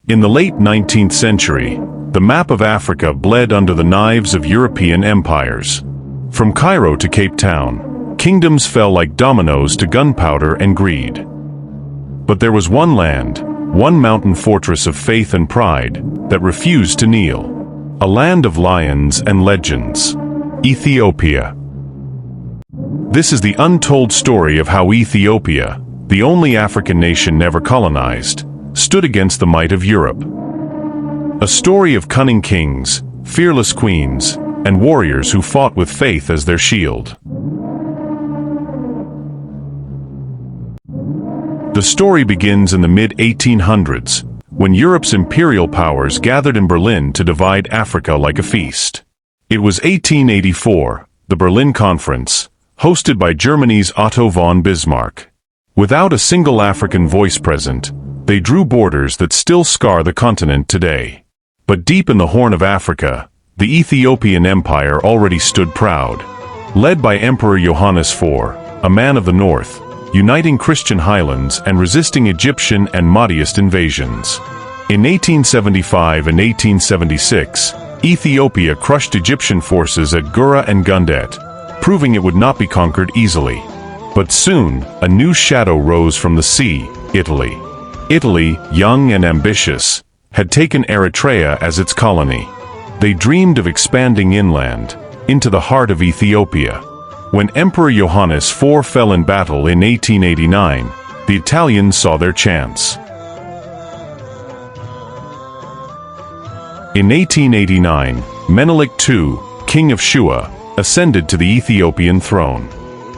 In the late 19th century, the map of Africa bled under the knives of European empires. From Cairo to Cape Town, kingdoms fell like dominoes to gunpowder and greed. But there was one land, one mountain fortress of faith and pride, that refused to kneel. A land of lions and legends. Ethiopia. This is the untold story of how Ethiopia, the only African nation never colonized, stood against the might of Europe. A story of cunning kings, fearless queens, and warriors who fought with faith as their shield. The story begins in the mid-1800s, when Europe's imperial powers gathered in Berlin to divide Africa like a feast. It was 1884, the Berlin Conference, hosted by Germany's Otto von Bismarck. Without a single African voice present, they drew borders that still scar the continent today. But deep in the Horn of Africa, the Ethiopian Empire already stood proud. Led by Emperor Johannes IV, a man of the north, uniting Christian highlands and resisting Egyptian and Mahdiist invasions. In 1875 and 1876, Ethiopia crushed Egyptian forces at Gura and Gundet, proving it would not be conquered easily. But soon, a new shadow rose from the sea, Italy. Italy, young and ambitious, had taken Eritrea as its colony. They dreamed of expanding inland, into the heart of Ethiopia. When Emperor Johannes IV fell in battle in 1889, the Italians saw their chance. In 1889, Menelik II, king of Shua, ascended to the Ethiopian throne.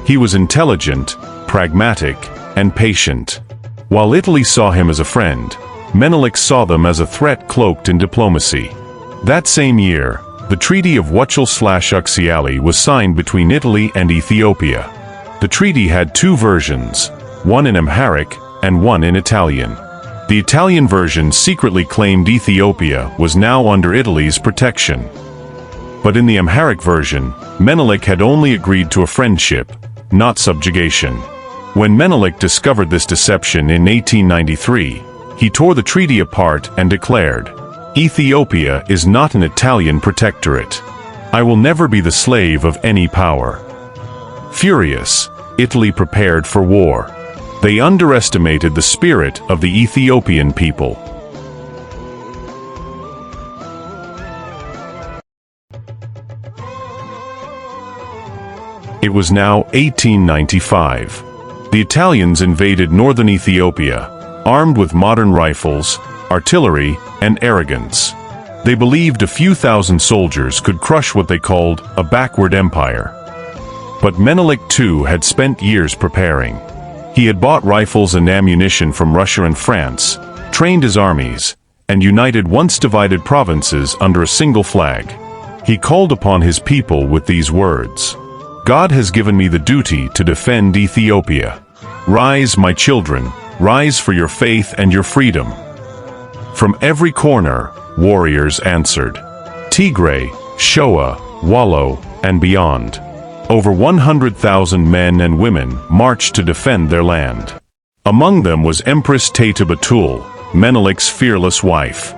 He was intelligent, pragmatic, and patient. While Italy saw him as a friend, Menelik saw them as a threat cloaked in diplomacy. That same year, the Treaty of Wuchel/Uxiali was signed between Italy and Ethiopia. The treaty had two versions, one in Amharic and one in Italian. The Italian version secretly claimed Ethiopia was now under Italy's protection. But in the Amharic version, Menelik had only agreed to a friendship, not subjugation. When Menelik discovered this deception in 1893, he tore the treaty apart and declared, "Ethiopia is not an Italian protectorate. I will never be the slave of any power." Furious, Italy prepared for war. They underestimated the spirit of the Ethiopian people. It was now 1895. The Italians invaded northern Ethiopia, armed with modern rifles, artillery, and arrogance. They believed a few thousand soldiers could crush what they called a backward empire. But Menelik II had spent years preparing. He had bought rifles and ammunition from Russia and France, trained his armies, and united once divided provinces under a single flag. He called upon his people with these words, "God has given me the duty to defend Ethiopia. Rise, my children, rise for your faith and your freedom." From every corner, warriors answered. Tigray, Shoa, Wallo, and beyond. Over 100,000 men and women marched to defend their land. Among them was Empress Teta Batul, Menelik's fearless wife.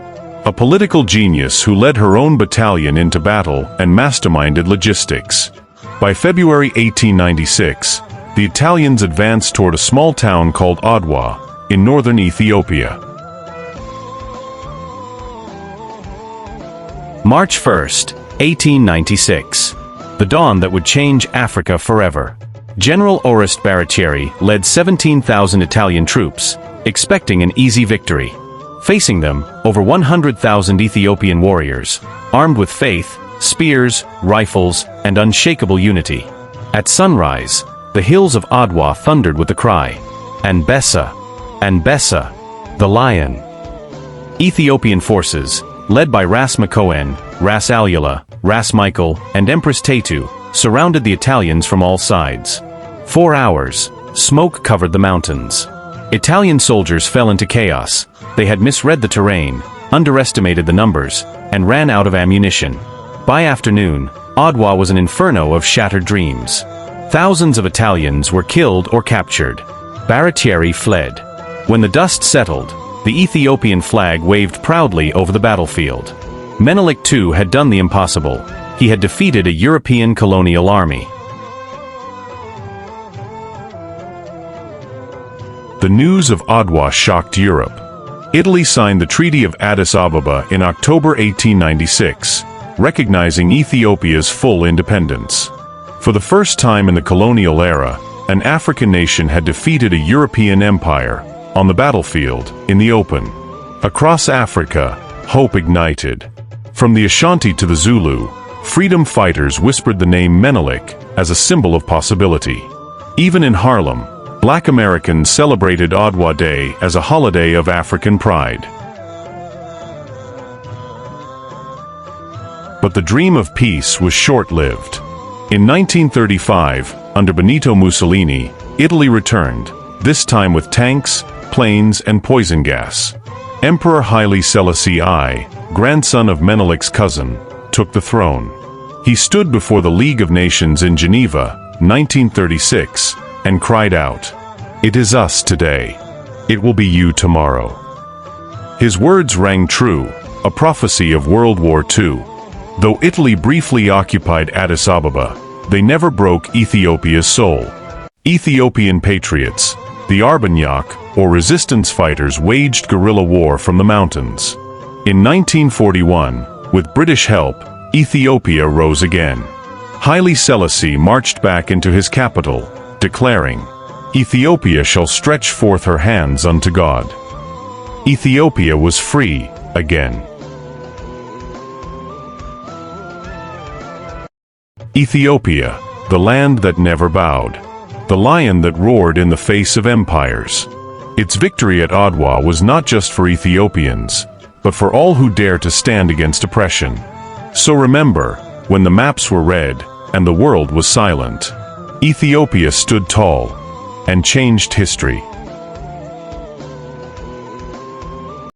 A political genius who led her own battalion into battle and masterminded logistics. By February 1896, the Italians advanced toward a small town called Adwa, in northern Ethiopia. March 1st, 1896. The dawn that would change Africa forever. General Oreste Baratieri led 17,000 Italian troops, expecting an easy victory. Facing them, over 100,000 Ethiopian warriors, armed with faith, spears, rifles, and unshakable unity. At sunrise, the hills of Adwa thundered with the cry, "Anbessa! Anbessa! The lion!" Ethiopian forces, led by Ras Makoen, Ras Alula, Ras Michael, and Empress Tetu, surrounded the Italians from all sides. 4 hours, smoke covered the mountains. Italian soldiers fell into chaos. They had misread the terrain, underestimated the numbers, and ran out of ammunition. By afternoon, Adwa was an inferno of shattered dreams. Thousands of Italians were killed or captured. Baratieri fled. When the dust settled, The Ethiopian flag waved proudly over the battlefield. Menelik too had done the impossible. He had defeated a European colonial army. The news of Adwa shocked Europe. Italy signed the Treaty of Addis Ababa in October 1896, recognizing Ethiopia's full independence. For the first time in the colonial era, an African nation had defeated a European empire, on the battlefield, in the open. Across Africa, hope ignited. From the Ashanti to the Zulu, freedom fighters whispered the name Menelik as a symbol of possibility. Even in Harlem, Black Americans celebrated Adwa Day as a holiday of African pride. But the dream of peace was short-lived. In 1935, under Benito Mussolini, Italy returned, this time with tanks, planes, and poison gas. Emperor Haile Selassie I, grandson of Menelik's cousin, took the throne. He stood before the League of Nations in Geneva, 1936, and cried out, "It is us today. It will be you tomorrow." His words rang true, a prophecy of World War II. Though Italy briefly occupied Addis Ababa, they never broke Ethiopia's soul. Ethiopian patriots, the Arbanyak, or resistance fighters, waged guerrilla war from the mountains. In 1941, with British help, Ethiopia rose again. Haile Selassie marched back into his capital, declaring, "Ethiopia shall stretch forth her hands unto God." Ethiopia was free again. Ethiopia, the land that never bowed. The lion that roared in the face of empires. Its victory at Adwa was not just for Ethiopians, but for all who dare to stand against oppression. So remember, when the maps were red, and the world was silent, Ethiopia stood tall, and changed history.